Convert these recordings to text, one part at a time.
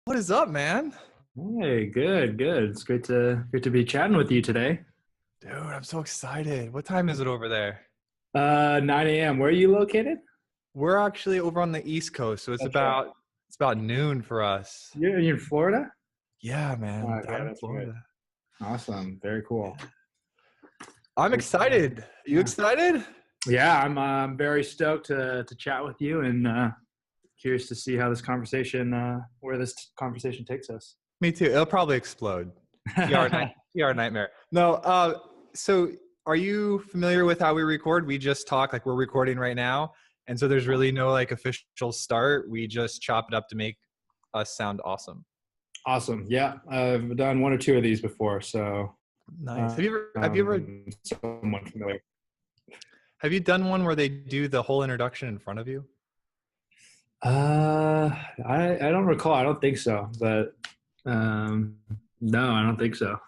What is up, man? Hey, good. It's great to be chatting with you today. Dude, I'm so excited. What time is it over there? 9 a.m. Where are you located? We're actually over on the East Coast, so it's That's right. about noon for us. You're in Florida? Yeah, man. Okay, Down in that's good. Florida. Awesome. Very cool. I'm Great to have excited. You Yeah. excited? Yeah, I'm very stoked to chat with you and curious to see how this conversation where this conversation takes us. Me too. It'll probably explode. PR nightmare. No, so are you familiar with how we record? We just talk like we're recording right now. And so there's really no like official start. We just chop it up to make us sound awesome. Awesome. Yeah, I've done one or two of these before, so Nice. Have you ever somewhat familiar. have you done one where they do the whole introduction in front of you? I don't recall. I don't think so, but no, I don't think so.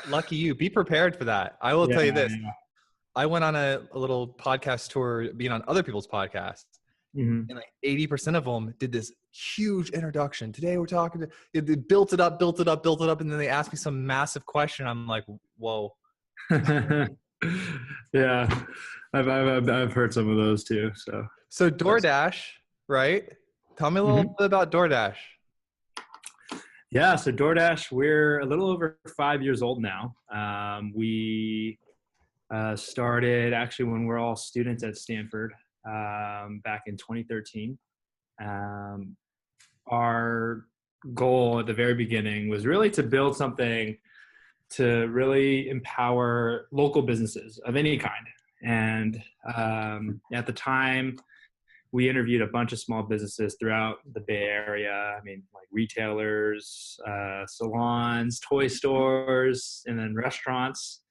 Lucky you. Be prepared for that. I will tell you this. Yeah. I went on a little podcast tour being on other people's podcasts. Mm-hmm. And like 80% of them did this huge introduction. Today we're talking to, they built it up. And then they asked me some massive question. I'm like, whoa. Yeah, I've heard some of those too. So DoorDash, right? Tell me a little bit about DoorDash. Yeah, so DoorDash, we're a little over 5 years old now. We started actually when we're all students at Stanford back in 2013. Our goal at the very beginning was really to build something to really empower local businesses of any kind. And at the time, we interviewed a bunch of small businesses throughout the Bay Area. I mean, like retailers, salons, toy stores, and then restaurants.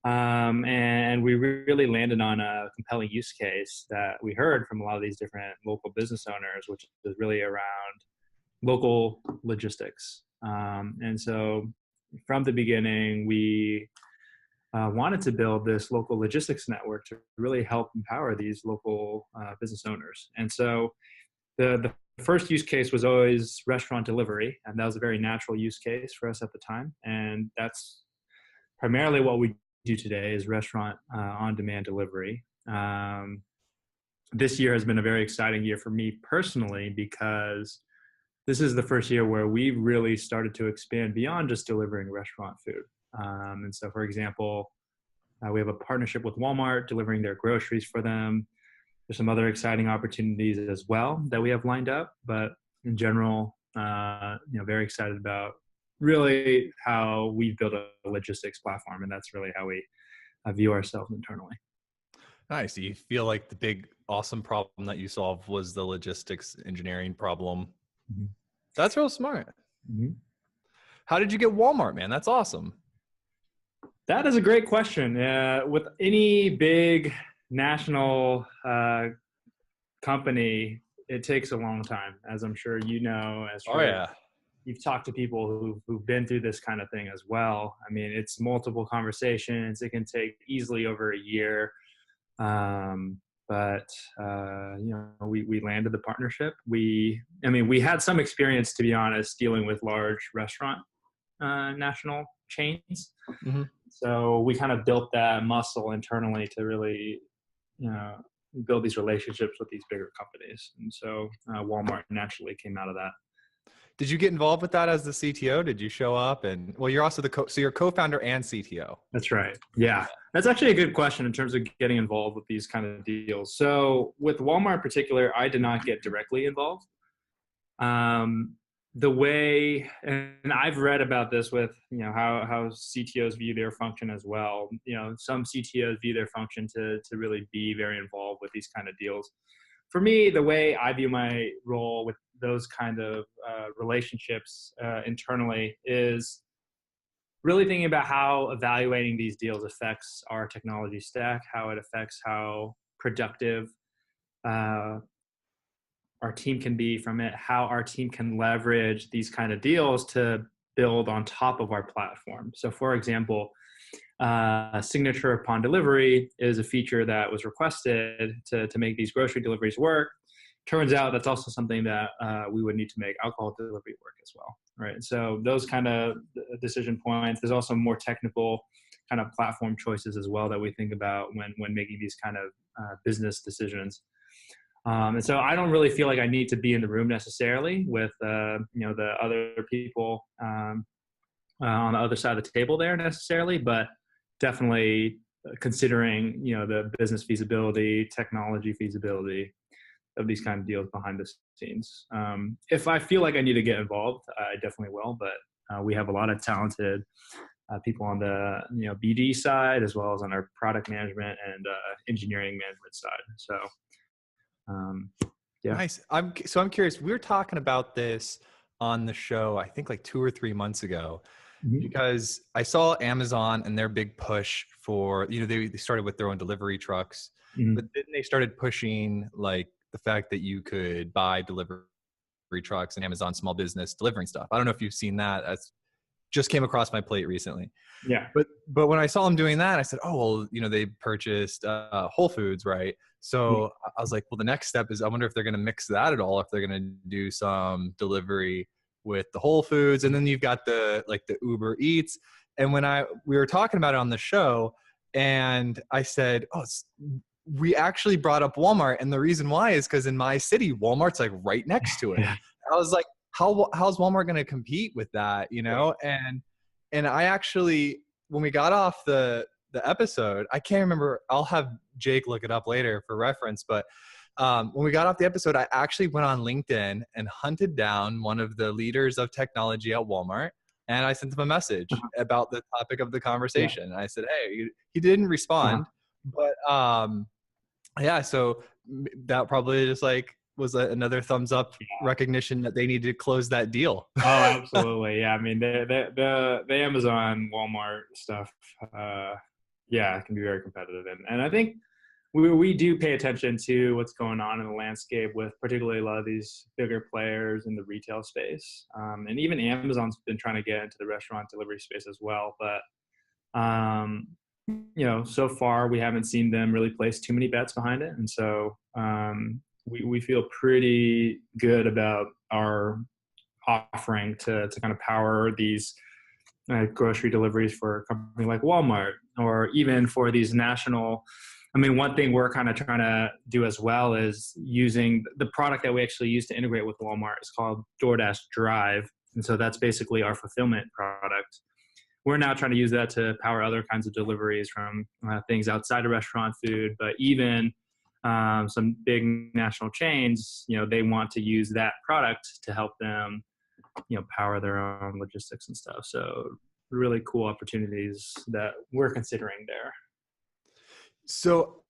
And we really landed on a compelling use case that we heard from a lot of these different local business owners, which is really around local logistics. And so from the beginning, we wanted to build this local logistics network to really help empower these local business owners. And so the first use case was always restaurant delivery, and that was a very natural use case for us at the time. And that's primarily what we do today is restaurant on-demand delivery. This year has been a very exciting year for me personally because this is the first year where we really started to expand beyond just delivering restaurant food. And so, for example, we have a partnership with Walmart delivering their groceries for them. There's some other exciting opportunities as well that we have lined up. But in general, very excited about really how we build a logistics platform. And that's really how we view ourselves internally. Nice. Do you feel like the big, awesome problem that you solved was the logistics engineering problem? Mm-hmm. That's real smart. Mm-hmm. How did you get Walmart, man? That's awesome. That is a great question. With any big national company, it takes a long time, as I'm sure you know. You've talked to people who've been through this kind of thing as well. I mean, it's multiple conversations. It can take easily over a year. But we landed the partnership. We had some experience, to be honest, dealing with large restaurant national chains. Mm-hmm. So we kind of built that muscle internally to really, build these relationships with these bigger companies. And so Walmart naturally came out of that. Did you get involved with that as the CTO? Did you show up? And well, you're also so you're co-founder and CTO. That's right. Yeah. That's actually a good question in terms of getting involved with these kind of deals. So with Walmart in particular, I did not get directly involved. The way, and I've read about this with, how CTOs view their function as well. Some CTOs view their function to really be very involved with these kind of deals. For me, the way I view my role with those kind of relationships internally is really thinking about how evaluating these deals affects our technology stack, how it affects how productive our team can be from it, how our team can leverage these kind of deals to build on top of our platform. So for example, signature upon delivery is a feature that was requested to make these grocery deliveries work. turns out that's also something that we would need to make alcohol delivery work as well, right? So those kind of decision points. There's also more technical kind of platform choices as well that we think about when making these kind of business decisions. And so I don't really feel like I need to be in the room necessarily with the other people on the other side of the table there necessarily, but definitely considering the business feasibility, technology feasibility of these kind of deals behind the scenes. If I feel like I need to get involved, I definitely will. But we have a lot of talented people on the BD side, as well as on our product management and engineering management side. So yeah. Nice. I'm curious. We were talking about this on the show, I think like 2 or 3 months ago, because I saw Amazon and their big push for, they started with their own delivery trucks, but then they started pushing like the fact that you could buy delivery trucks and Amazon small business delivering stuff. I don't know if you've seen that. That's just came across my plate recently. Yeah. But when I saw them doing that, I said, oh, well, they purchased Whole Foods, right? So I was like, well, the next step is I wonder if they're going to mix that at all, if they're going to do some delivery with the Whole Foods. And then you've got the Uber Eats. And when we were talking about it on the show, and I said, oh, we actually brought up Walmart. And the reason why is because in my city, Walmart's like right next to it. I was like, how's Walmart going to compete with that? And I actually, when we got off the episode, I can't remember, I'll have Jake look it up later for reference, but when we got off the episode, I actually went on LinkedIn and hunted down one of the leaders of technology at Walmart. And I sent him a message about the topic of the conversation. And I said, hey, he didn't respond, but so that probably just was another thumbs up recognition that they need to close that deal. Oh, absolutely. Yeah. I mean, the Amazon Walmart stuff, it can be very competitive. And I think we do pay attention to what's going on in the landscape with particularly a lot of these bigger players in the retail space. And even Amazon's been trying to get into the restaurant delivery space as well. But, so far we haven't seen them really place too many bets behind it. And so, we feel pretty good about our offering to kind of power these grocery deliveries for a company like Walmart, or even for these national. I mean, one thing we're kind of trying to do as well is using the product that we actually use to integrate with Walmart. It's called DoorDash Drive. And so that's basically our fulfillment product. We're now trying to use that to power other kinds of deliveries from things outside of restaurant food, but even some big national chains, they want to use that product to help them, power their own logistics and stuff. So really cool opportunities that we're considering there. So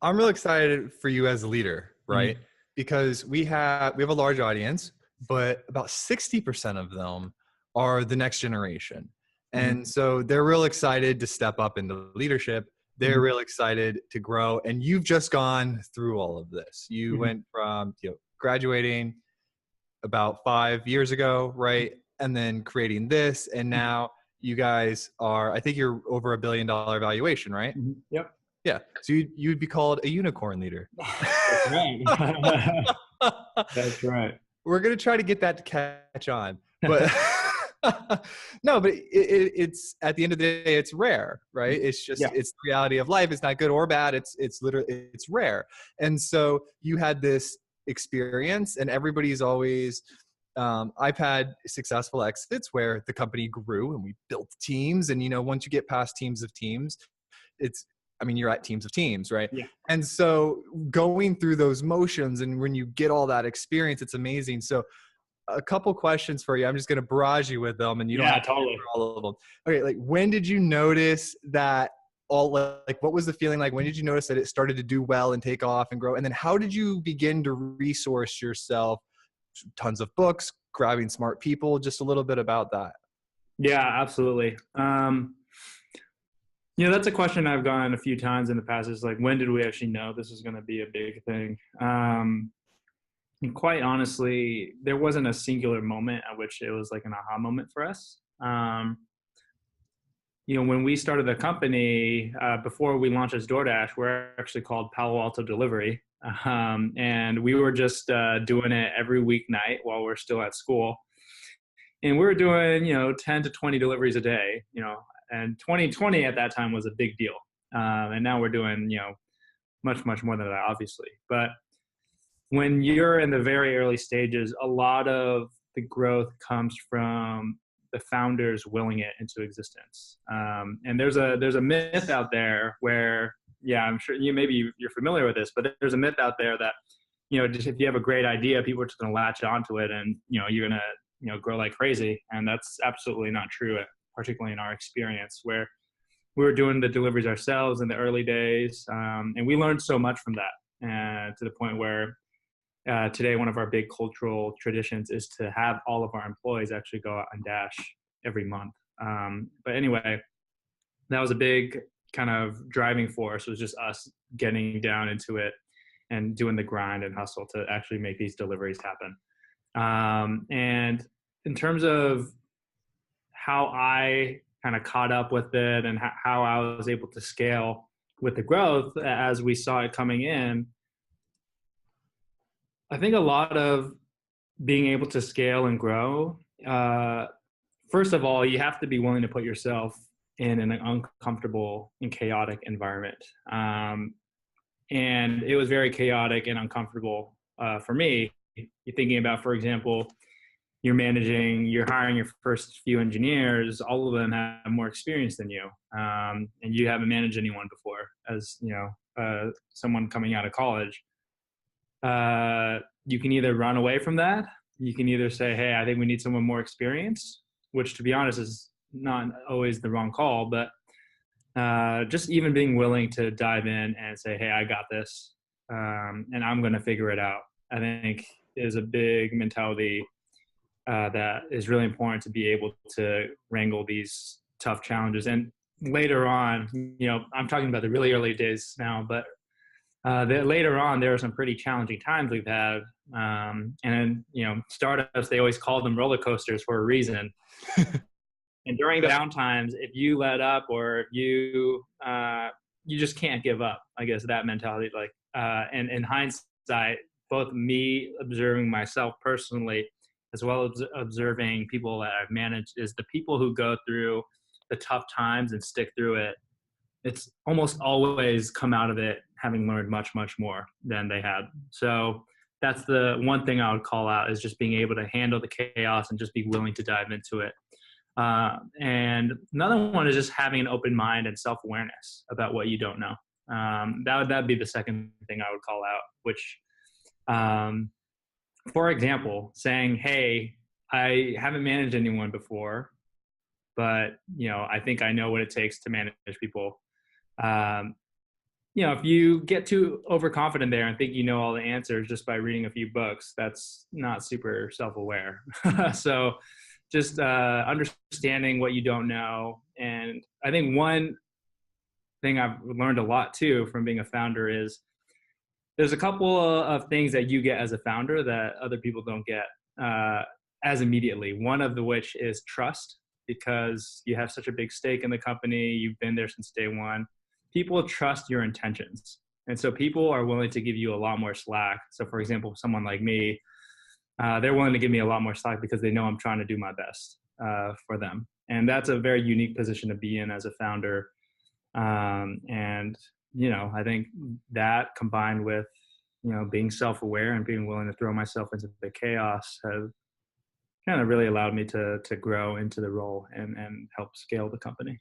I'm really excited for you as a leader, right? Because we have a large audience, but about 60% of them are the next generation. And so they're real excited to step up into leadership. They're real excited to grow. And you've just gone through all of this. You went from graduating about 5 years ago, right? And then creating this. And now you guys are, I think you're over $1 billion valuation, right? Yep. Yeah. So you'd be called a unicorn leader. That's right. That's right. We're going to try to get that to catch on. But no, but it's at the end of the day, it's rare, right? It's just, it's the reality of life. It's not good or bad. It's literally, it's rare. And so you had this experience, and everybody's always, I've had successful exits where the company grew and we built teams. And, once you get past teams of teams, you're at teams of teams, right? Yeah. And so going through those motions, and when you get all that experience, it's amazing. So a couple questions for you. I'm just going to barrage you with them, and you don't have to answer all of them. Okay. When did you notice that what was the feeling like? When did you notice that it started to do well and take off and grow? And then how did you begin to resource yourself? Tons of books, grabbing smart people, just a little bit about that. Yeah, absolutely. That's a question I've gotten a few times in the past, is when did we actually know this was going to be a big thing? And quite honestly, there wasn't a singular moment at which it was an aha moment for us. When we started the company, before we launched as DoorDash, we're actually called Palo Alto Delivery. And we were just doing it every weeknight while we're still at school. And we were doing, 10 to 20 deliveries a day, and 2020 at that time was a big deal. And now we're doing, much, much more than that, obviously. But when you're in the very early stages, a lot of the growth comes from the founders willing it into existence. And there's a myth out there where, I'm sure you're familiar with this, but there's a myth out there that, just if you have a great idea, people are just going to latch onto it and, you're going to, grow like crazy. And that's absolutely not true, particularly in our experience, where we were doing the deliveries ourselves in the early days. And we learned so much from that, to the point where today, one of our big cultural traditions is to have all of our employees actually go out on Dash every month. But anyway, that was a big kind of driving force, was just us getting down into it and doing the grind and hustle to actually make these deliveries happen. And in terms of how I kind of caught up with it and how I was able to scale with the growth as we saw it coming in, I think a lot of being able to scale and grow, first of all, you have to be willing to put yourself in an uncomfortable and chaotic environment. And it was very chaotic and uncomfortable for me. You're thinking about, for example, you're hiring your first few engineers, all of them have more experience than you. And you haven't managed anyone before as, someone coming out of college. You can either run away from that. You can either say, hey, I think we need someone more experienced, which to be honest is not always the wrong call, but just even being willing to dive in and say, hey, I got this, and I'm going to figure it out, I think is a big mentality that is really important to be able to wrangle these tough challenges. And later on, I'm talking about the really early days now, but later on, there are some pretty challenging times we've had. And, startups, they always call them roller coasters for a reason. And during the down times, if you let up or if you just can't give up, I guess that mentality, and in hindsight, both me observing myself personally, as well as observing people that I've managed, is the people who go through the tough times and stick through it, it's almost always come out of it having learned much, much more than they had. So that's the one thing I would call out, is just being able to handle the chaos and just be willing to dive into it. And another one is just having an open mind and self-awareness about what you don't know. That'd be the second thing I would call out, which, for example, saying, hey, I haven't managed anyone before, but, I think I know what it takes to manage people. If you get too overconfident there and think you know all the answers just by reading a few books, that's not super self-aware. So just understanding what you don't know. And I think one thing I've learned a lot too from being a founder is there's a couple of things that you get as a founder that other people don't get as immediately. One of which is trust, because you have such a big stake in the company. You've been there since day one. People trust your intentions. And so people are willing to give you a lot more slack. So for example, someone like me, they're willing to give me a lot more slack because they know I'm trying to do my best for them. And that's a very unique position to be in as a founder. And, I think that combined with, being self-aware and being willing to throw myself into the chaos have kind of really allowed me to grow into the role and help scale the company.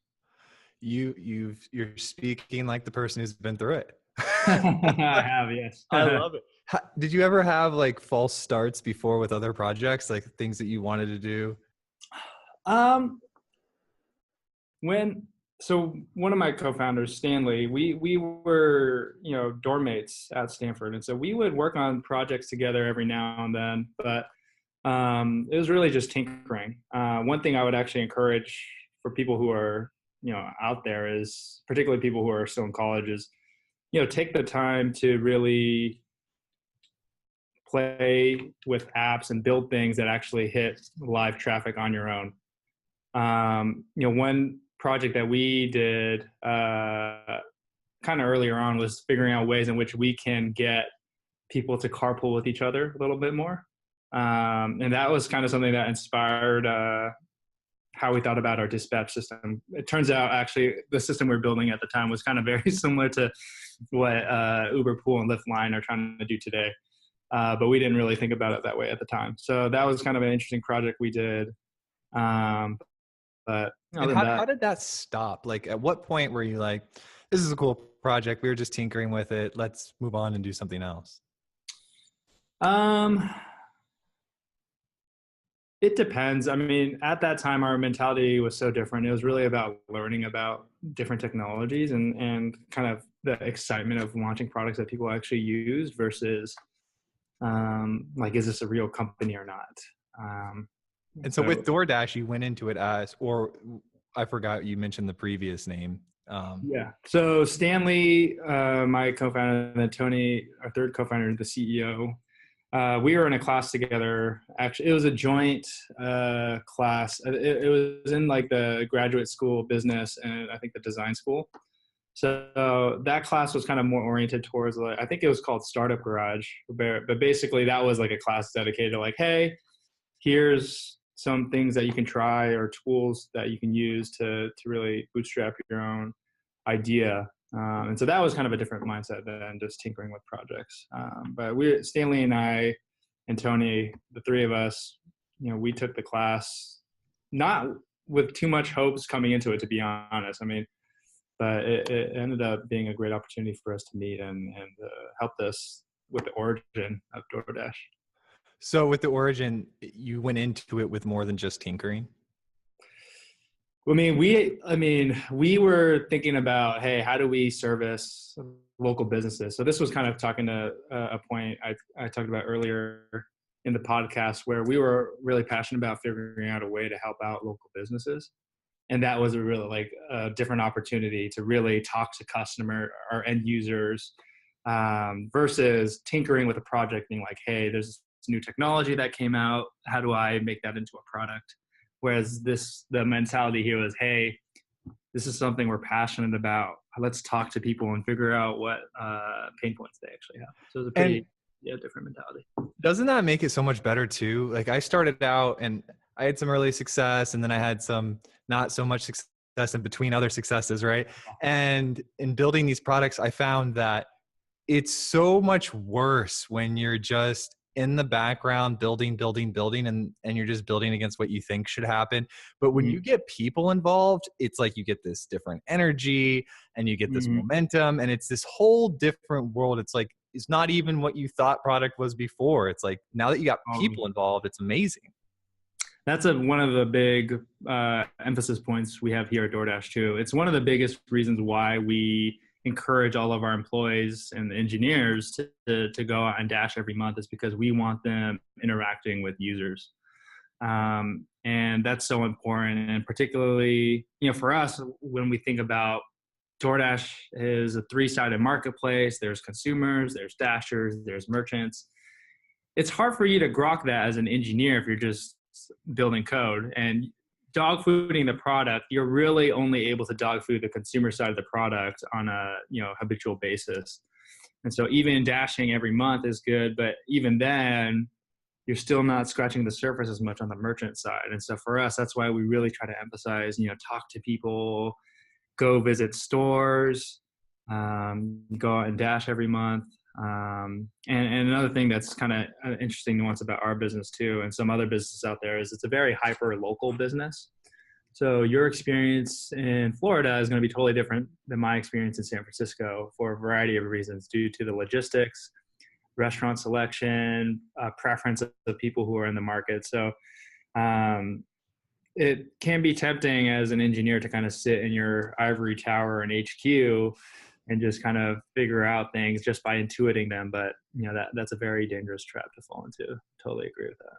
You're speaking like the person who's been through it. I have, yes. I love it. Did you ever have false starts before with other projects, like things that you wanted to do? So one of my co-founders, Stanley, we were, dorm mates at Stanford. And so we would work on projects together every now and then, but it was really just tinkering. One thing I would actually encourage for people who are, out there, is particularly people who are still in college, is, take the time to really play with apps and build things that actually hit live traffic on your own. One project that we did kind of earlier on was figuring out ways in which we can get people to carpool with each other a little bit more. And that was kind of something that inspired how we thought about our dispatch system. It turns out actually the system we were building at the time was kind of very similar to what Uber Pool and Lyft Line are trying to do today. But we didn't really think about it that way at the time. So that was kind of an interesting project we did. But and how did that stop? Like, at what point were you like, this is a cool project, we were just tinkering with it, let's move on and do something else? It depends. I mean, at that time, our mentality was so different. It was really about learning about different technologies and kind of the excitement of launching products that people actually use versus like, is this a real company or not? And so with DoorDash, you went into it as, or I forgot you mentioned the previous name. Yeah. So Stanley, my co-founder, and then Tony, our third co-founder, the CEO, we were in a class together. Actually, it was a joint class. It was in like the graduate school of business and I think the design school. So that class was kind of more oriented towards, like, I think it was called Startup Garage. But basically that was like a class dedicated to like, hey, here's some things that you can try or tools that you can use to really bootstrap your own idea. And so that was kind of a different mindset than just tinkering with projects. But Stanley and I and Tony, the three of us, we took the class not with too much hopes coming into it, to be honest. I mean, but it ended up being a great opportunity for us to meet and helped us with the origin of DoorDash. So with the origin, you went into it with more than just tinkering? I mean, we were thinking about, hey, how do we service local businesses? So this was kind of talking to a point I talked about earlier in the podcast, where we were really passionate about figuring out a way to help out local businesses. And that was a really like a different opportunity to really talk to customer or end users versus tinkering with a project, being like, hey, there's this new technology that came out. How do I make that into a product? Whereas the mentality here was, hey, this is something we're passionate about. Let's talk to people and figure out what pain points they actually have. So it's a pretty different mentality. Doesn't that make it so much better too? Like, I started out and I had some early success, and then I had some not so much success in between other successes, right? And in building these products, I found that it's so much worse when you're just in the background building and you're just building against what you think should happen. But when you get people involved, it's like you get this different energy and you get this momentum, and it's this whole different world. It's like, it's not even what you thought product was before. It's like, now that you got people involved, it's amazing. That's one of the big emphasis points we have here at DoorDash too. It's one of the biggest reasons why we encourage all of our employees and the engineers to go out and dash every month, is because we want them interacting with users. And that's so important. And particularly, for us, when we think about DoorDash is a three-sided marketplace. There's consumers, there's dashers, there's merchants. It's hard for you to grok that as an engineer if you're just building code. And dog fooding the product, you're really only able to dog food the consumer side of the product on a habitual basis. And so even dashing every month is good, but even then you're still not scratching the surface as much on the merchant side. And so for us, that's why we really try to emphasize, talk to people, go visit stores, go out and dash every month. And another thing that's kind of an interesting nuance about our business too, and some other businesses out there, is it's a very hyper local business. So your experience in Florida is going to be totally different than my experience in San Francisco for a variety of reasons, due to the logistics, restaurant selection, preference of the people who are in the market. So it can be tempting as an engineer to kind of sit in your ivory tower in HQ and just kind of figure out things just by intuiting them. But that's a very dangerous trap to fall into. Totally agree with that.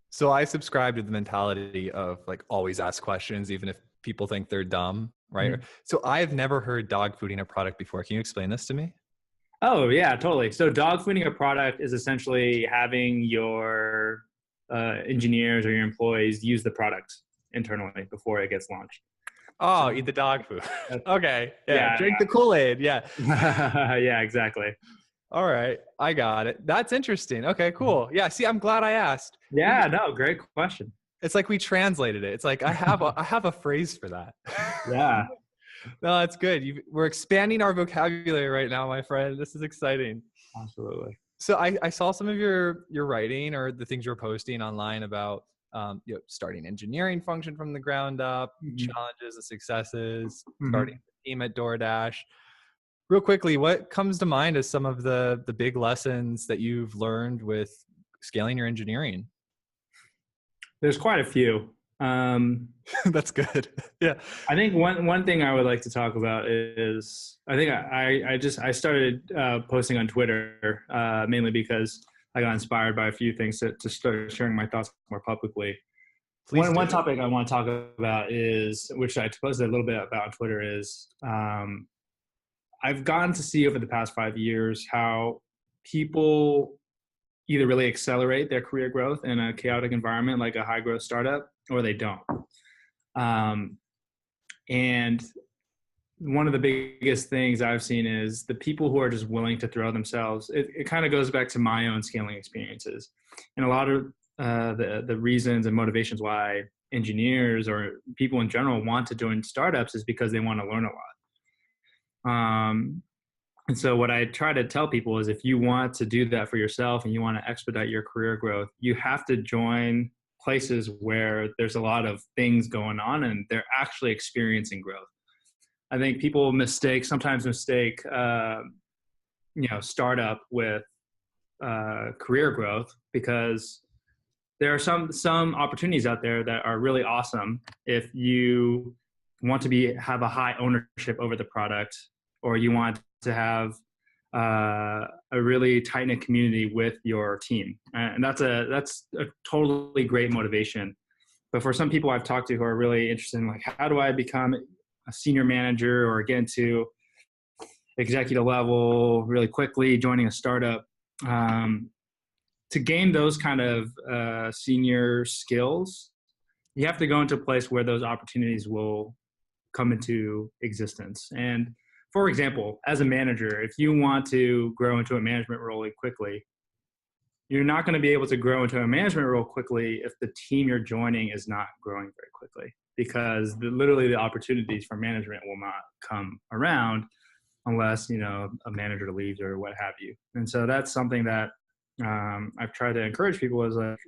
So I subscribe to the mentality of like, always ask questions, even if people think they're dumb, right? Mm-hmm. So I've never heard dog fooding a product before. Can you explain this to me? Oh yeah, totally. So dog fooding a product is essentially having your engineers or your employees use the product internally before it gets launched. Oh, eat the dog food. Okay. Yeah. Drink the Kool-Aid. Yeah. Yeah, exactly. All right. I got it. That's interesting. Okay, cool. Yeah. See, I'm glad I asked. Yeah, no, great question. It's like we translated it. It's like I have a phrase for that. Yeah. No, that's good. We're expanding our vocabulary right now, my friend. This is exciting. Absolutely. So I saw some of your writing or the things you're posting online about starting engineering function from the ground up, challenges and successes, starting a team at DoorDash. Real quickly, what comes to mind as some of the big lessons that you've learned with scaling your engineering? There's quite a few. That's good. Yeah. I think one thing I would like to talk about is I think I started posting on Twitter mainly because I got inspired by a few things to start sharing my thoughts more publicly. One topic I want to talk about is, which I posted a little bit about on Twitter, is I've gotten to see over the past 5 years how people either really accelerate their career growth in a chaotic environment like a high growth startup, or they don't. And one of the biggest things I've seen is the people who are just willing to throw themselves. It kind of goes back to my own scaling experiences. And a lot of the reasons and motivations why engineers or people in general want to join startups is because they want to learn a lot. And so what I try to tell people is if you want to do that for yourself and you want to expedite your career growth, you have to join places where there's a lot of things going on and they're actually experiencing growth. I think people sometimes mistake, startup with career growth, because there are some opportunities out there that are really awesome if you want to have a high ownership over the product, or you want to have a really tight-knit community with your team. And that's a totally great motivation. But for some people I've talked to who are really interested in, like, how do I become a senior manager or get into executive level really quickly, joining a startup, to gain those kind of senior skills, you have to go into a place where those opportunities will come into existence. And for example, as a manager, if you want to grow into a management role quickly, you're not going to be able to grow into a management role quickly if the team you're joining is not growing very quickly, because literally the opportunities for management will not come around unless, a manager leaves or what have you. And so that's something that I've tried to encourage people is, like,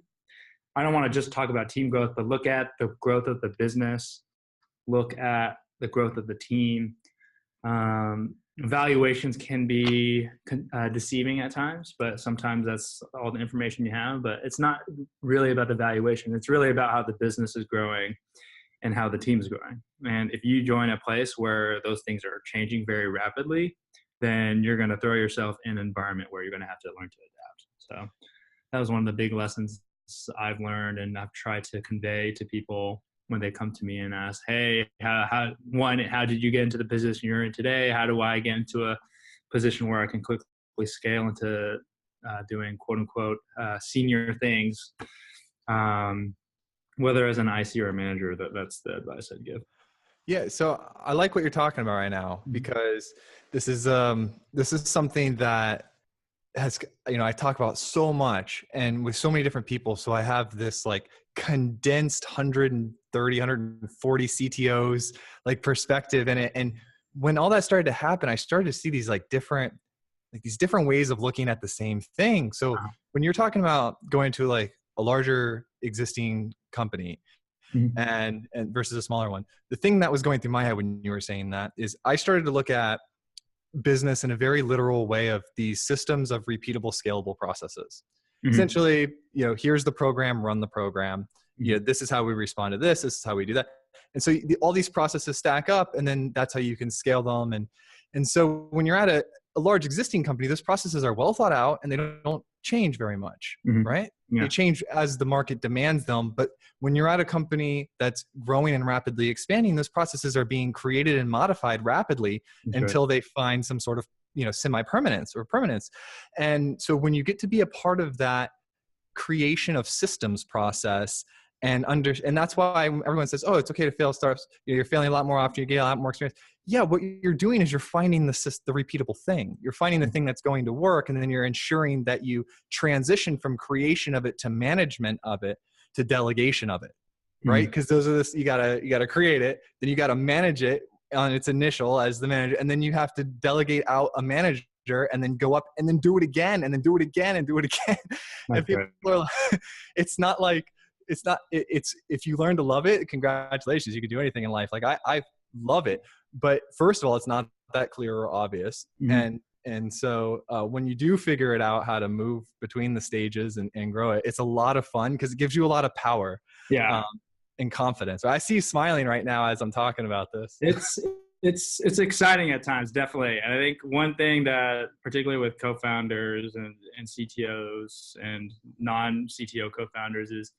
I don't want to just talk about team growth, but look at the growth of the business, look at the growth of the team. Valuations can be deceiving at times, but sometimes that's all the information you have. But it's not really about the valuation. It's really about how the business is growing and how the team is growing. And if you join a place where those things are changing very rapidly, then you're going to throw yourself in an environment where you're going to have to learn to adapt. So that was one of the big lessons I've learned, and I've tried to convey to people when they come to me and ask, hey, how did you get into the position you're in today? How do I get into a position where I can quickly scale into doing quote unquote senior things, whether as an IC or a manager? That's the advice I'd give. Yeah, so I like what you're talking about right now, because this is something that has, I talk about so much and with so many different people. So I have this like condensed 140 CTOs like perspective in it. And when all that started to happen, I started to see these different ways of looking at the same thing. So when you're talking about going to like a larger existing company and versus a smaller one, the thing that was going through my head when you were saying that is I started to look at business in a very literal way of these systems of repeatable, scalable processes. Essentially, here's the program, run the program. This is how we respond to this. This is how we do that. And so all these processes stack up, and then that's how you can scale them. And so when you're at a large existing company, those processes are well thought out and they don't change very much, right? Yeah. They change as the market demands them. But when you're at a company that's growing and rapidly expanding, those processes are being created and modified rapidly until they find some sort of semi-permanence or permanence. And so when you get to be a part of that creation of systems process and that's why everyone says, oh, it's okay to fail startups. You're failing a lot more often, you get a lot more experience. yeah, what you're doing is you're finding the repeatable thing. You're finding the thing that's going to work, and then you're ensuring that you transition from creation of it to management of it to delegation of it, right? Because those are you gotta create it, then you gotta manage it on its initial as the manager, and then you have to delegate out a manager, and then go up and then do it again, and then do it again and do it again. And people are like, it's not like it's if you learn to love it, congratulations, you can do anything in life. Like I love it. But first of all, it's not that clear or obvious. And so when you do figure it out how to move between the stages and grow it, it's a lot of fun because it gives you a lot of power and confidence. I see you smiling right now as I'm talking about this. It's exciting at times, definitely. And I think one thing that particularly with co-founders and CTOs and non-CTO co-founders is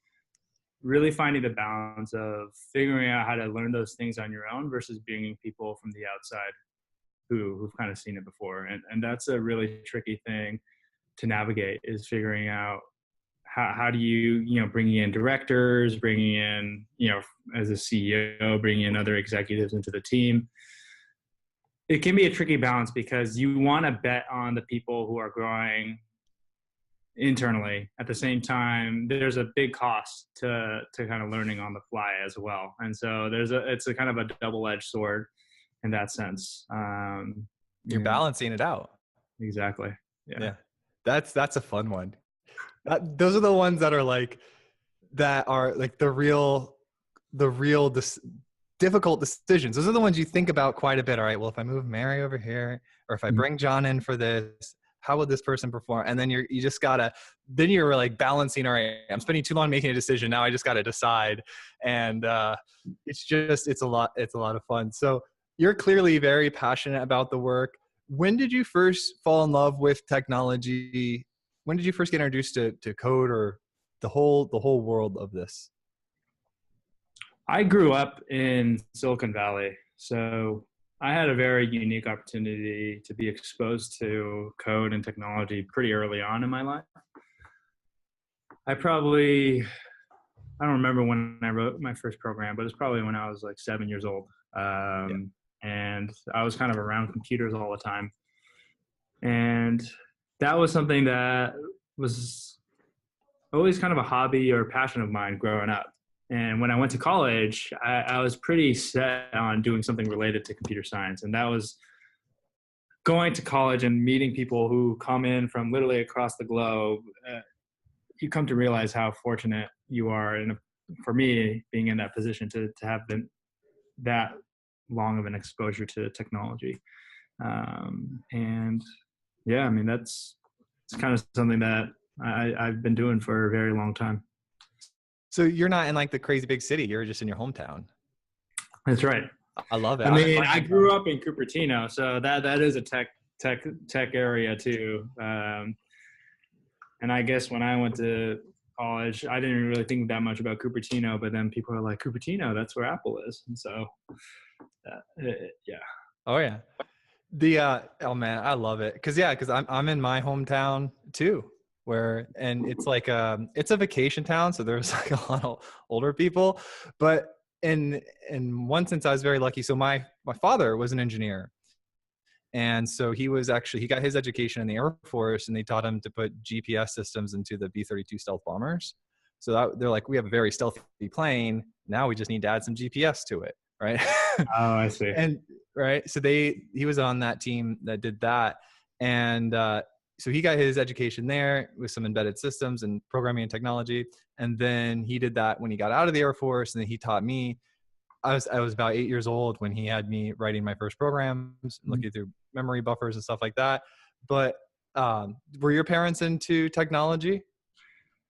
really finding the balance of figuring out how to learn those things on your own versus bringing people from the outside who've kind of seen it before. And that's a really tricky thing to navigate, is figuring out how do you bringing in directors, bringing in, as a CEO, bringing in other executives into the team. It can be a tricky balance because you want to bet on the people who are growing internally. At the same time, there's a big cost to kind of learning on the fly as well. And so it's a kind of a double-edged sword in that sense. You're balancing it out. Exactly. Yeah. That's a fun one. Those are the ones that are like the real difficult decisions. Those are the ones you think about quite a bit. All right, well, if I move Mary over here, or if I bring John in for this, how would this person perform? And then you're like balancing, all right, I'm spending too long making a decision. Now I just got to decide. And it's a lot of fun. So you're clearly very passionate about the work. When did you first fall in love with technology? When did you first get introduced to code or the whole world of this? I grew up in Silicon Valley. So I had a very unique opportunity to be exposed to code and technology pretty early on in my life. I don't remember when I wrote my first program, but it's probably when I was like 7 years old. And I was kind of around computers all the time. And that was something that was always kind of a hobby or passion of mine growing up. And when I went to college, I was pretty set on doing something related to computer science. And that was going to college and meeting people who come in from literally across the globe. You come to realize how fortunate you are, and for me, being in that position to have been that long of an exposure to technology. And yeah, I mean, it's kind of something that I've been doing for a very long time. So you're not in like the crazy big city. You're just in your hometown. That's right. I love it. I mean, I grew up in Cupertino, so that is a tech area too. And I guess when I went to college, I didn't really think that much about Cupertino, but then people are like, Cupertino, that's where Apple is. And so, yeah. Oh yeah. Oh man, I love it. Cause I'm in my hometown too, and it's like, it's a vacation town. So there's like a lot of older people, but in one sense I was very lucky. So my father was an engineer. And so he got his education in the Air Force, and they taught him to put GPS systems into the B-32 stealth bombers. So they're like, we have a very stealthy plane. Now we just need to add some GPS to it. Right. Oh, I see. And right. So he was on that team that did that. And so he got his education there with some embedded systems and programming and technology. And then he did that when he got out of the Air Force, and then he taught me. I was about 8 years old when he had me writing my first programs, looking through memory buffers and stuff like that. But were your parents into technology?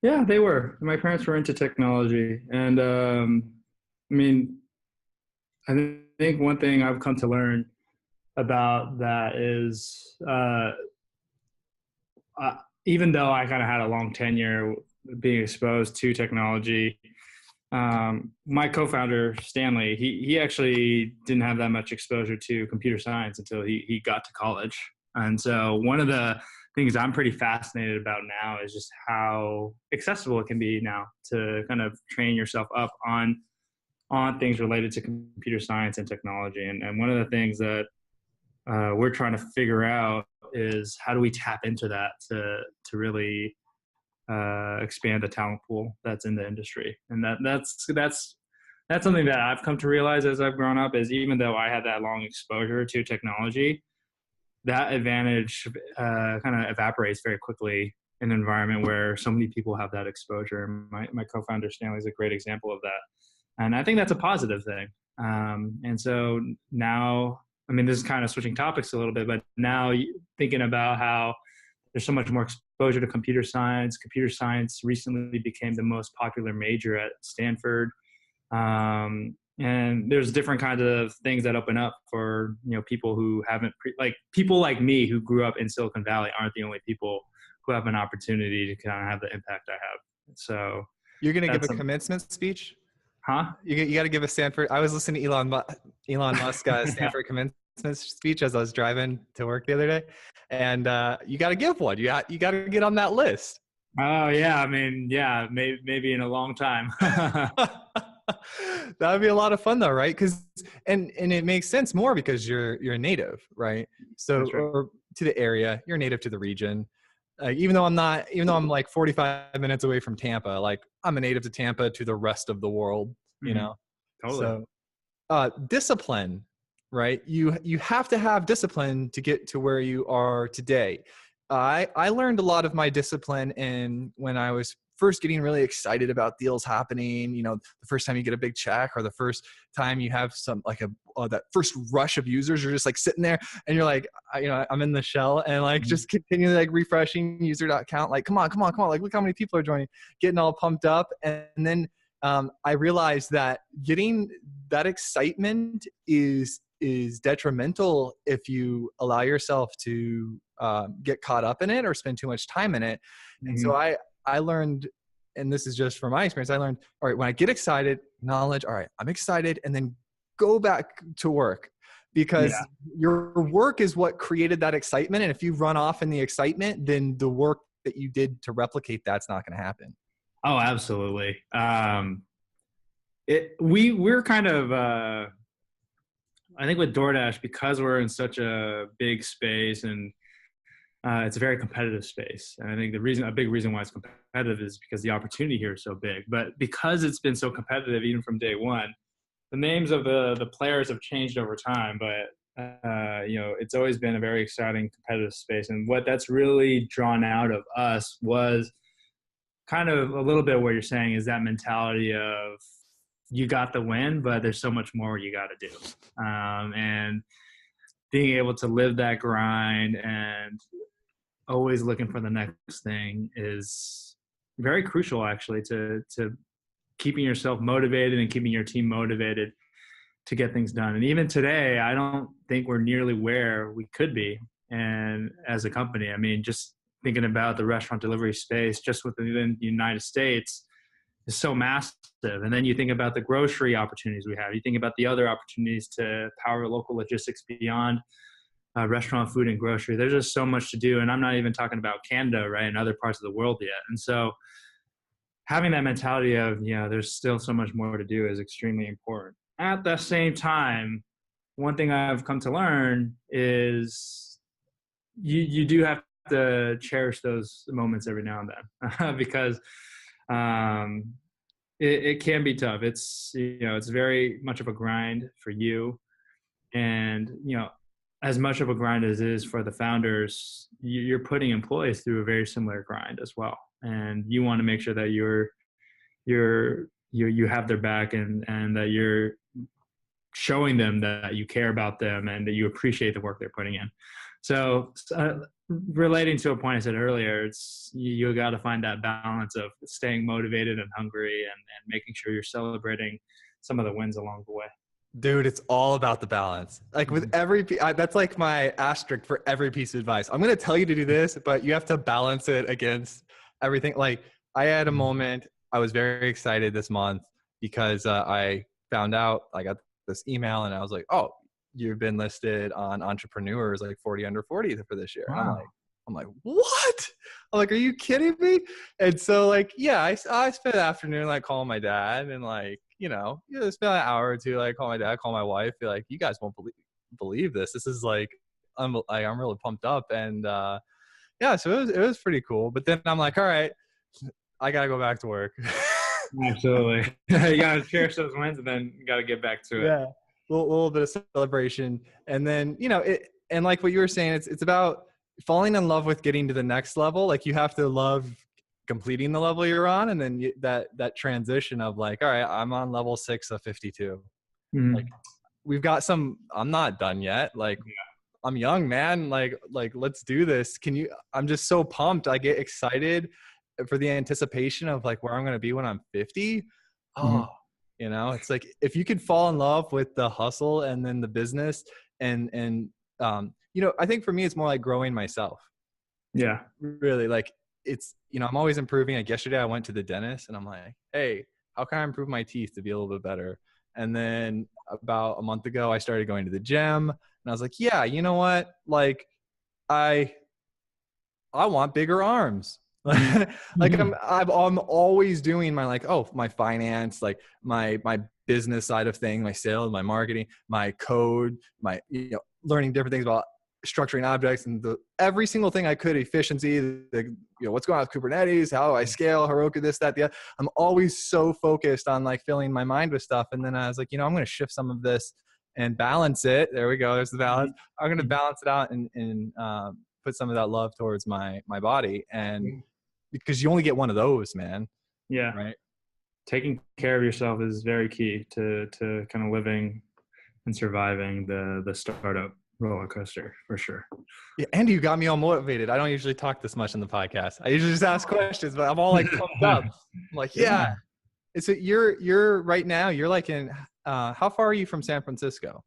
Yeah, they were. My parents were into technology. And I mean, I think one thing I've come to learn about that is even though I kind of had a long tenure being exposed to technology, my co-founder, Stanley, he actually didn't have that much exposure to computer science until he got to college. And so one of the things I'm pretty fascinated about now is just how accessible it can be now to kind of train yourself up on on things related to computer science and technology. And one of the things that we're trying to figure out is how do we tap into that to really expand the talent pool that's in the industry. And that's something that I've come to realize as I've grown up, is even though I had that long exposure to technology, that advantage kind of evaporates very quickly in an environment where so many people have that exposure. My co-founder Stanley is a great example of that. And I think that's a positive thing. And so now, I mean, this is kind of switching topics a little bit, but now thinking about how there's so much more exposure to computer science. Computer science recently became the most popular major at Stanford. And there's different kinds of things that open up for, people who haven't, like people like me who grew up in Silicon Valley aren't the only people who have an opportunity to kind of have the impact I have. So you're going to give a commencement speech? Huh? You got to give a Stanford. I was listening to Elon Musk Stanford commencement speech as I was driving to work the other day, and you got to give one. You got to get on that list. Oh yeah, I mean, yeah, maybe in a long time. That would be a lot of fun though, right? Because and it makes sense more because you're a native, right? So That's right. Or to the area, you're native to the region. Even though I'm like 45 minutes away from Tampa, like I'm a native to Tampa to the rest of the world, Totally. So discipline, right? You have to have discipline to get to where you are today. I learned a lot of my discipline when I was first getting really excited about deals happening, the first time you get a big check, or the first time you have some that first rush of users, you're just like sitting there and you're like, I'm in the shell and like just continually like refreshing user.count, like, come on. Like, look how many people are joining, getting all pumped up. And then I realized that getting that excitement is detrimental if you allow yourself to get caught up in it or spend too much time in it. And so I learned, and this is just from my experience, I learned, all right, when I get excited, acknowledge, all right, I'm excited, and then go back to work, because your work is what created that excitement. And if you run off in the excitement, then the work that you did to replicate that's not going to happen. Oh, absolutely. We're kind of, I think with DoorDash, because we're in such a big space and it's a very competitive space. And I think a big reason why it's competitive is because the opportunity here is so big. But because it's been so competitive, even from day one, the names of the players have changed over time. But, it's always been a very exciting competitive space. And what that's really drawn out of us was kind of a little bit what you're saying, is that mentality of you got the win, but there's so much more you got to do. And being able to live that grind and always looking for the next thing is very crucial, actually, to keeping yourself motivated and keeping your team motivated to get things done. And even today, I don't think we're nearly where we could be. And as a company, I mean, just thinking about the restaurant delivery space just within the United States is so massive. And then you think about the grocery opportunities we have. You think about the other opportunities to power local logistics beyond restaurant, food, and grocery. There's just so much to do. And I'm not even talking about Canada, right, and other parts of the world yet. And so having that mentality of, there's still so much more to do is extremely important. At the same time, one thing I've come to learn is you do have to cherish those moments every now and then because it can be tough. It's, it's very much of a grind for you. And, as much of a grind as it is for the founders, you're putting employees through a very similar grind as well. And you want to make sure that you have their back and that you're showing them that you care about them and that you appreciate the work they're putting in. So relating to a point I said earlier, it's you got to find that balance of staying motivated and hungry and making sure you're celebrating some of the wins along the way. Dude, it's all about the balance. Like with that's like my asterisk for every piece of advice. I'm going to tell you to do this, but you have to balance it against everything. Like I had a moment, I was very excited this month because I found out, I got this email and I was like, oh, you've been listed on Entrepreneurs like 40 under 40 for this year. Wow. I'm like, what? I'm like, are you kidding me? And so like, yeah, I spent the afternoon like calling my dad and like, spend an hour or two, like call my dad, call my wife, be like, you guys won't believe this. This is like, I'm really pumped up. And yeah, so it was pretty cool. But then I'm like, all right, I got to go back to work. Absolutely. You got to cherish those wins and then you got to get back to it. Yeah. A little bit of celebration. And then, and like what you were saying, it's about falling in love with getting to the next level. Like you have to love completing the level you're on. And then that transition of like, all right, I'm on level 6 of 52. Mm-hmm. Like we've got I'm not done yet. Like I'm young, man. Like let's do this. I'm just so pumped. I get excited for the anticipation of like where I'm going to be when I'm 50. Oh, it's like, if you could fall in love with the hustle and then the business and I think for me, it's more like growing myself. Yeah. Really. Like it's, I'm always improving. Like yesterday I went to the dentist and I'm like, hey, how can I improve my teeth to be a little bit better? And then about a month ago, I started going to the gym and I was like, yeah, you know what? Like I want bigger arms. Like I'm always doing my my finance, like my business side of things, my sales, my marketing, my code, my learning different things about structuring objects and every single thing I could, efficiency, what's going on with Kubernetes, how do I scale, Heroku, this, that, the other. I'm always so focused on like filling my mind with stuff. And then I was like, I'm going to shift some of this and balance it. There we go. There's the balance. I'm going to balance it out and put some of that love towards my body. And because you only get one of those, man. Yeah. Right. Taking care of yourself is very key to kind of living and surviving the startup roller coaster, for sure. Yeah, Andy, you got me all motivated. I don't usually talk this much in the podcast. I usually just ask questions, but I'm all like pumped up. I'm like, yeah. So you're right now, you're like in, how far are you from San Francisco?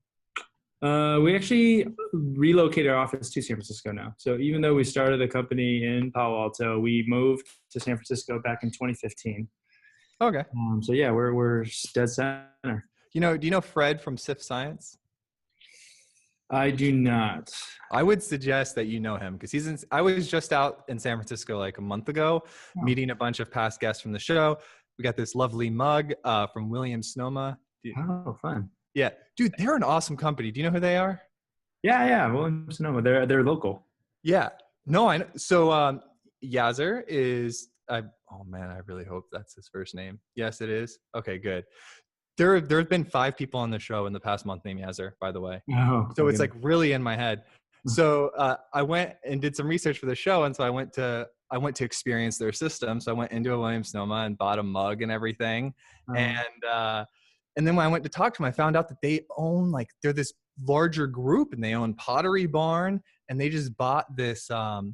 We actually relocated our office to San Francisco now. So even though we started the company in Palo Alto, we moved to San Francisco back in 2015. Okay. So yeah, we're dead center. Do you know Fred from SIF Science? I do not. I would suggest that you know him because I was just out in San Francisco like a month ago, meeting a bunch of past guests from the show. We got this lovely mug from William Sonoma. Oh, fun. Yeah, dude, they're an awesome company. Do you know who they are? Yeah, William Sonoma. They're local. Yeah. No, I know. So Yazzer is. Oh man, I really hope that's his first name. Yes, it is. Okay, good. There's been 5 people on the show in the past month named Yazzer, by the way. Oh, so it's like really in my head. So I went and did some research for the show, and so I went to experience their system. So I went into a Williams Sonoma and bought a mug and everything. And then when I went to talk to them, I found out that they own they're this larger group, and they own Pottery Barn, and they just bought this AR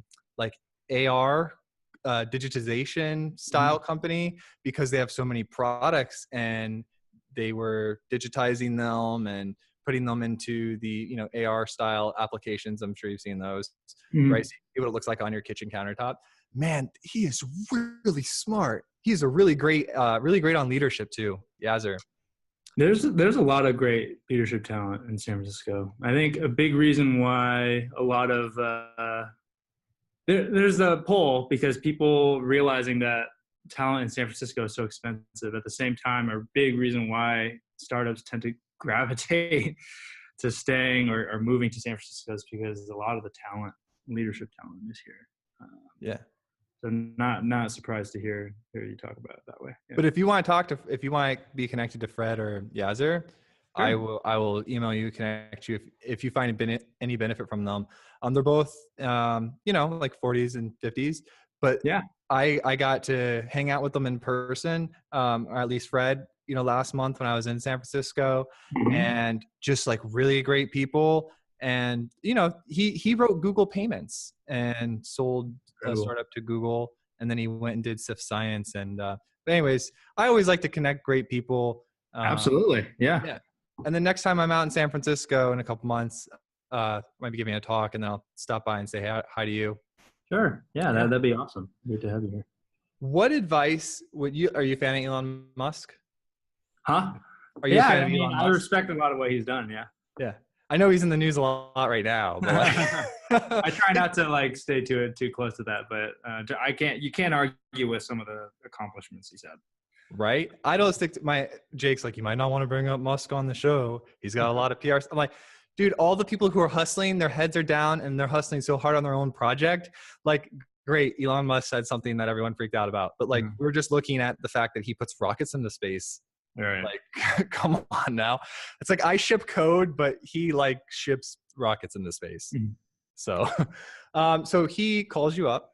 digitization style company because they have so many products, and they were digitizing them and putting them into the AR style applications. I'm sure you've seen those, right? See what it looks like on your kitchen countertop. Man, he is really smart. He's a really great on leadership too, Yazzer. There's a lot of great leadership talent in San Francisco. I think a big reason why a lot of there's a pull because people realizing that talent in San Francisco is so expensive. At the same time, a big reason why startups tend to gravitate to staying or moving to San Francisco is because a lot of the leadership talent is here. Yeah. So not surprised to hear you talk about it that way. Yeah. But if you want to be connected to Fred or Yazzer, sure. I will email you, connect you if you find any benefit from them. They're both like 40s and 50s, but yeah, I got to hang out with them in person, or at least Fred, last month when I was in San Francisco, and just like really great people. And he wrote Google Payments and sold a startup to Google, and then he went and did SIF Science. And but anyways, I always like to connect great people. Absolutely, yeah. And then next time I'm out in San Francisco in a couple months, might be giving a talk, and then I'll stop by and say hi to you. Sure, yeah. That'd be awesome. Good to have you here. What advice are you a fan of Elon Musk? Huh? Are you a fan of Elon Musk? I respect a lot of what he's done. Yeah. Yeah. I know he's in the news a lot right now. But I try not to stay too close to that, but you can't argue with some of the accomplishments he's had. Right? I don't stick to Jake's like, you might not want to bring up Musk on the show. He's got a lot of PR. I'm like, dude, all the people who are hustling, their heads are down and they're hustling so hard on their own project. Like, great, Elon Musk said something that everyone freaked out about. But like, we're just looking at the fact that he puts rockets into space. Right. Like, come on now. It's like I ship code, but he like ships rockets into space. So, so he calls you up.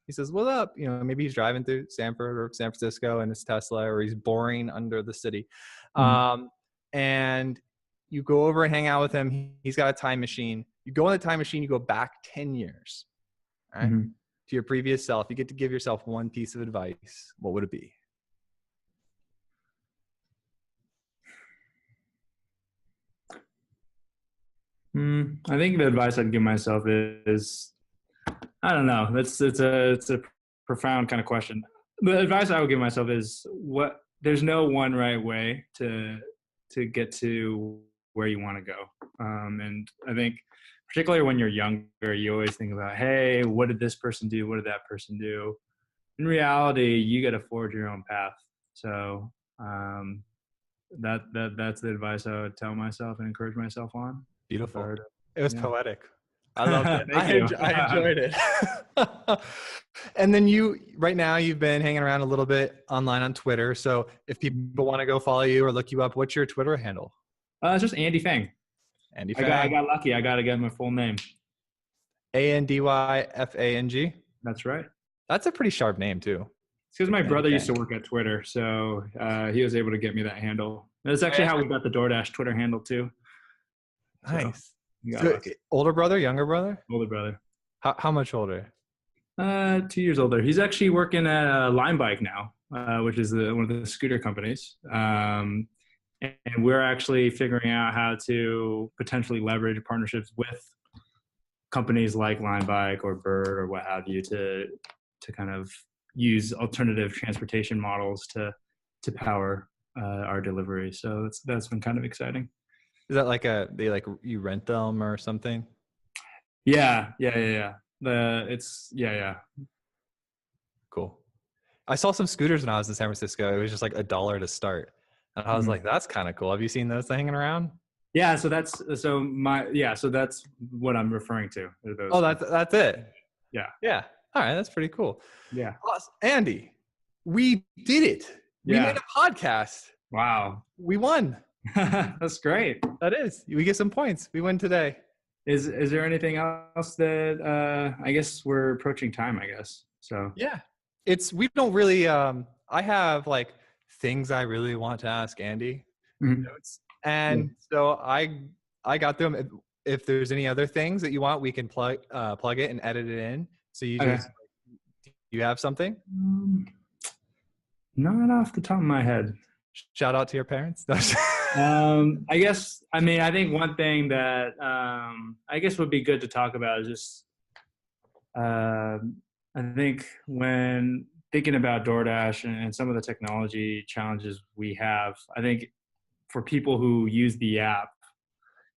He says, "What up?" You know, maybe he's driving through Stanford or San Francisco in his Tesla, or he's boring under the city. And you go over and hang out with him. He's got a time machine. You go in the time machine, you go back 10 years, right? To your previous self. You get to give yourself one piece of advice. What would it be? I think the advice I'd give myself is, I don't know. It's a profound kind of question. The advice I would give myself is there's no one right way to get to where you want to go. And I think particularly when you're younger, you always think about, hey, what did this person do? What did that person do? In reality, you got to forge your own path. So that's the advice I would tell myself and encourage myself on. Beautiful. It was poetic. I loved it. I enjoyed it. And then right now you've been hanging around a little bit online on Twitter. So if people want to go follow you or look you up, what's your Twitter handle? It's just Andy Fang. Andy Fang. I got lucky. I got to get my full name. ANDYFANG. That's right. That's a pretty sharp name too. It's because my brother used to work at Twitter, so he was able to get me that handle. That's actually how we got the DoorDash Twitter handle too. Nice. So, older brother, younger brother? Older brother. How much older? 2 years older. He's actually working at Lime Bike now, which is one of the scooter companies. And we're actually figuring out how to potentially leverage partnerships with companies like Lime Bike or Bird or what have you to kind of use alternative transportation models to power our delivery. So that's been kind of exciting. Is that like you rent them or something? Yeah. Cool. I saw some scooters when I was in San Francisco. It was just like $1 to start. And I was like, that's kind of cool. Have you seen those hanging around? Yeah. So that's what I'm referring to. Oh, that's it. Yeah. Yeah. All right. That's pretty cool. Yeah. Awesome. Andy, we did it. We made a podcast. Wow. We won. That's great. That is. We get some points. We win today. Is there anything else that I guess we're approaching time, I guess. So yeah. We don't really I have like things I really want to ask Andy. Notes. And so I got them. If there's any other things that you want, we can plug it and edit it in. So you just you have something? Not off the top of my head. Shout out to your parents. I think one thing that I guess would be good to talk about is just I think when thinking about DoorDash and some of the technology challenges we have, I think for people who use the app,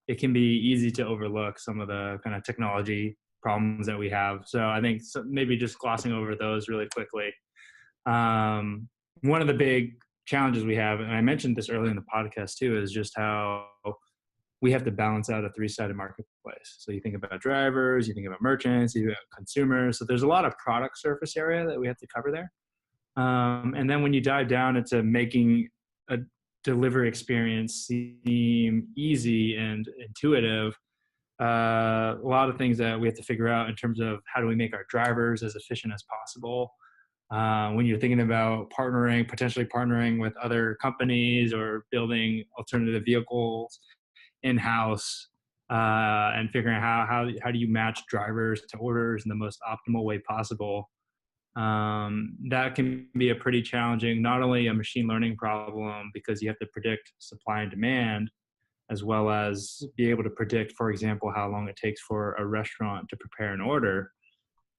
it can be easy to overlook some of the kind of technology problems that we have. So I think maybe just glossing over those really quickly. One of the big challenges we have, and I mentioned this earlier in the podcast too, is just how we have to balance out a three-sided marketplace. So you think about drivers, you think about merchants, you think about consumers. So there's a lot of product surface area that we have to cover there. And then when you dive down into making a delivery experience seem easy and intuitive, a lot of things that we have to figure out in terms of how do we make our drivers as efficient as possible. When you're thinking about potentially partnering with other companies or building alternative vehicles in-house, and figuring out how do you match drivers to orders in the most optimal way possible. That can be a pretty challenging, not only a machine learning problem because you have to predict supply and demand, as well as be able to predict, for example, how long it takes for a restaurant to prepare an order.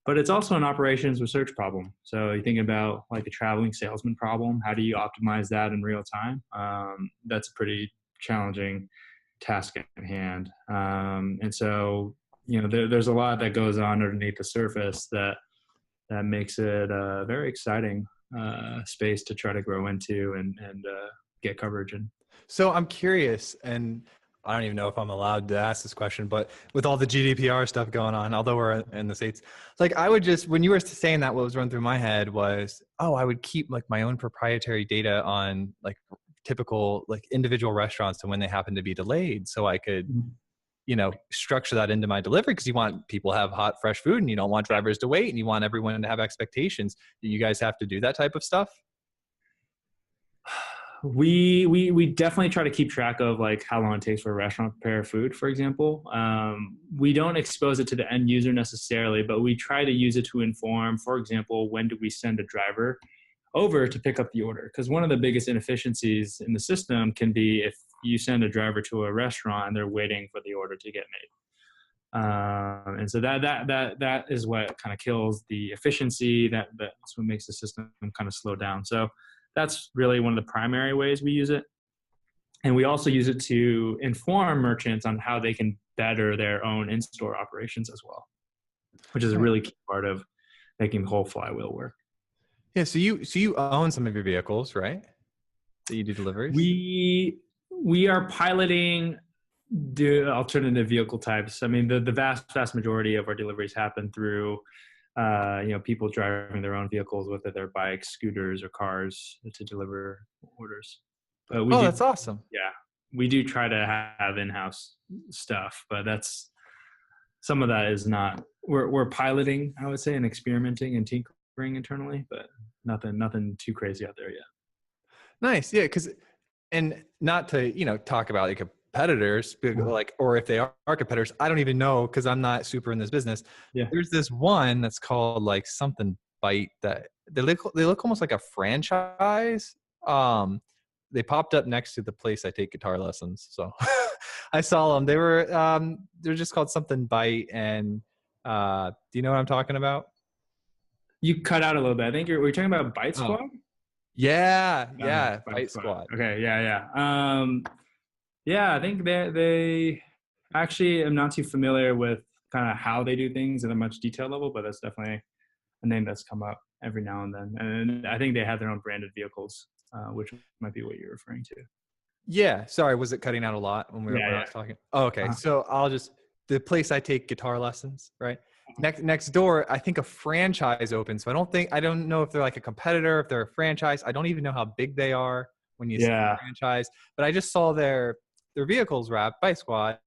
But it's also an operations research problem. So you think about like a traveling salesman problem. How do you optimize that in real time? That's a pretty challenging task at hand. And so, there's a lot that goes on underneath the surface that makes it very exciting space to try to grow into and get coverage in. So I'm curious, and I don't even know if I'm allowed to ask this question, but with all the GDPR stuff going on, although we're in the States, like I would just, when you were saying that, what was running through my head was, oh, I would keep like my own proprietary data on like typical like individual restaurants and when they happen to be delayed. So I could, structure that into my delivery, because you want people to have hot, fresh food and you don't want drivers to wait and you want everyone to have expectations. Do you guys have to do that type of stuff? We definitely try to keep track of like how long it takes for a restaurant to prepare food, for example. We don't expose it to the end user necessarily, but we try to use it to inform, for example, when do we send a driver over to pick up the order? Because one of the biggest inefficiencies in the system can be if you send a driver to a restaurant and they're waiting for the order to get made. And so that is what kind of kills the efficiency. That's what makes the system kind of slow down. So that's really one of the primary ways we use it. And we also use it to inform merchants on how they can better their own in-store operations as well, which is a really key part of making the whole flywheel work. Yeah. So you own some of your vehicles, right? That you do deliveries? We are piloting the alternative vehicle types. I mean, the vast majority of our deliveries happen through people driving their own vehicles, whether they're bikes, scooters, or cars, to deliver orders. But that's awesome. Yeah, we do try to have in-house stuff, but some of that is not. We're piloting, I would say, and experimenting and tinkering internally, but nothing too crazy out there yet. Nice, yeah. And not to talk about like competitors, like, or if they are competitors, I don't even know because I'm not super in this business. Yeah. There's this one that's called like something Bite that they look almost like a franchise. They popped up next to the place I take guitar lessons, so I saw them. They're just called something Bite, and do you know what I'm talking about? You cut out a little bit. I think were you talking about Bite Squad? Yeah, Bite Squad. Okay, yeah. Yeah, I think they actually, I'm not too familiar with kind of how they do things at a much detailed level, but that's definitely a name that's come up every now and then. And I think they have their own branded vehicles, which might be what you're referring to. Yeah. Sorry, was it cutting out a lot when I was talking? Oh, okay. Uh-huh. So the place I take guitar lessons, right? Next door, I think a franchise opened. So I don't know if they're like a competitor, if they're a franchise. I don't even know how big they are when you see a franchise. But I just saw their vehicles wrapped by Squad,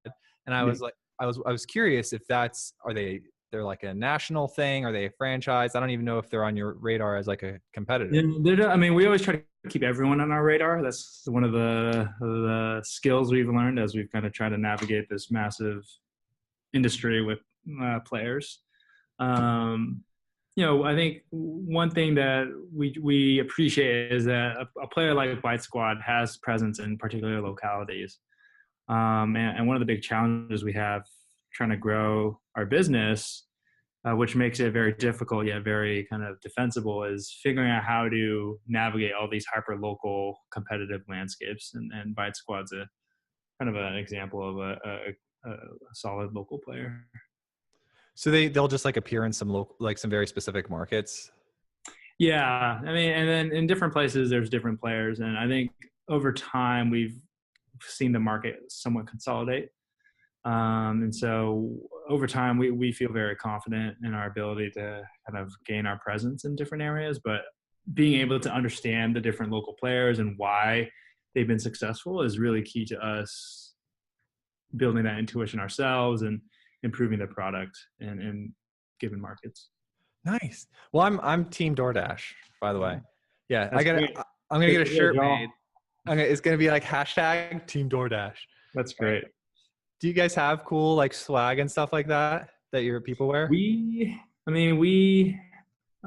and I was like, I was curious if they're like a national thing? Are they a franchise? I don't even know if they're on your radar as like a competitor. Yeah, I mean, we always try to keep everyone on our radar. That's one of the skills we've learned as we've kind of tried to navigate this massive industry with players. I think one thing that we appreciate is that a player like Bite Squad has presence in particular localities. And one of the big challenges we have trying to grow our business, which makes it very difficult yet very kind of defensible, is figuring out how to navigate all these hyper local competitive landscapes. And Bite Squad's a kind of an example of a solid local player. So they'll just like appear in some very specific markets. Yeah, I mean, and then in different places there's different players, and I think over time we've seen the market somewhat consolidate. And so over time, we feel very confident in our ability to kind of gain our presence in different areas, but being able to understand the different local players and why they've been successful is really key to us building that intuition ourselves and improving the product in given markets. Nice. Well, I'm Team DoorDash, by the way. Yeah, I'm gonna get a shirt made. It's gonna be like # Team DoorDash. That's great. Do you guys have cool like swag and stuff like that your people wear? We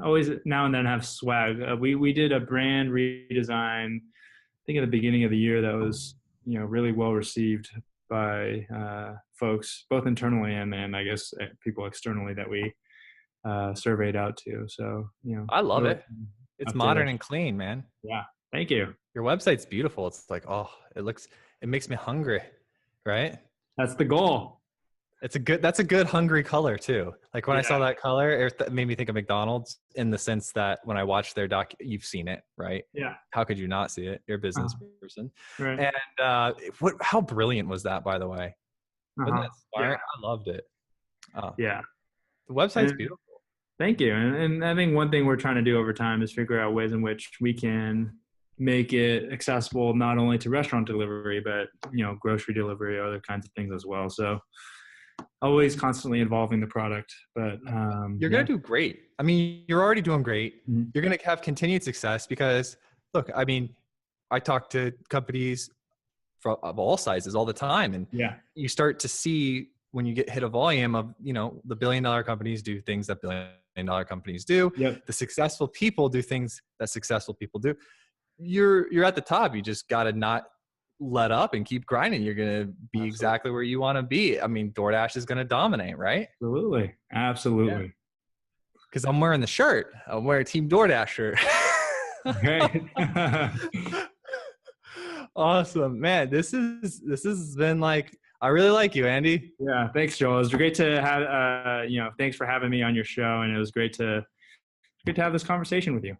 always now and then have swag. We did a brand redesign, I think at the beginning of the year, that was really well received by folks both internally and I guess people externally that we surveyed out to. So I love it. It's modern and clean, man. Yeah, thank you. Your website's beautiful. It's like, it makes me hungry, right? That's the goal. That's a good hungry color too. Like when I saw Yeah. that color, it made me think of McDonald's in the sense that when I watched their you've seen it, right? Yeah. How could you not see it? You're a business Uh-huh. person. Right. And how brilliant was that, by the way? Wasn't Uh-huh. that smart? I loved it. Oh, Yeah. the website's And beautiful. thank you. And I think one thing we're trying to do over time is figure out ways in which we can make it accessible not only to restaurant delivery, but grocery delivery or other kinds of things as well. So always constantly evolving the product. But You're yeah. going to do great. I mean, you're already doing great. Mhm. You're going to have continued success because, look, I mean, I talk to companies of all sizes all the time, and Yeah. you start to see when you get hit a volume of, the billion-dollar companies do things that billion-dollar companies do. Yep. The successful people do things that successful people do. You're at the top. You just got to not let up and keep grinding. You're going to be Absolutely. exactly where you want to be. I mean, DoorDash is going to dominate, right? Absolutely. Because I'm wearing the shirt. I'm wearing Team DoorDash shirt. Great. Awesome, man. This has been like, I really like you, Andy. Yeah. Thanks, Joel. It was great to have, thanks for having me on your show. And it was great to have this conversation with you.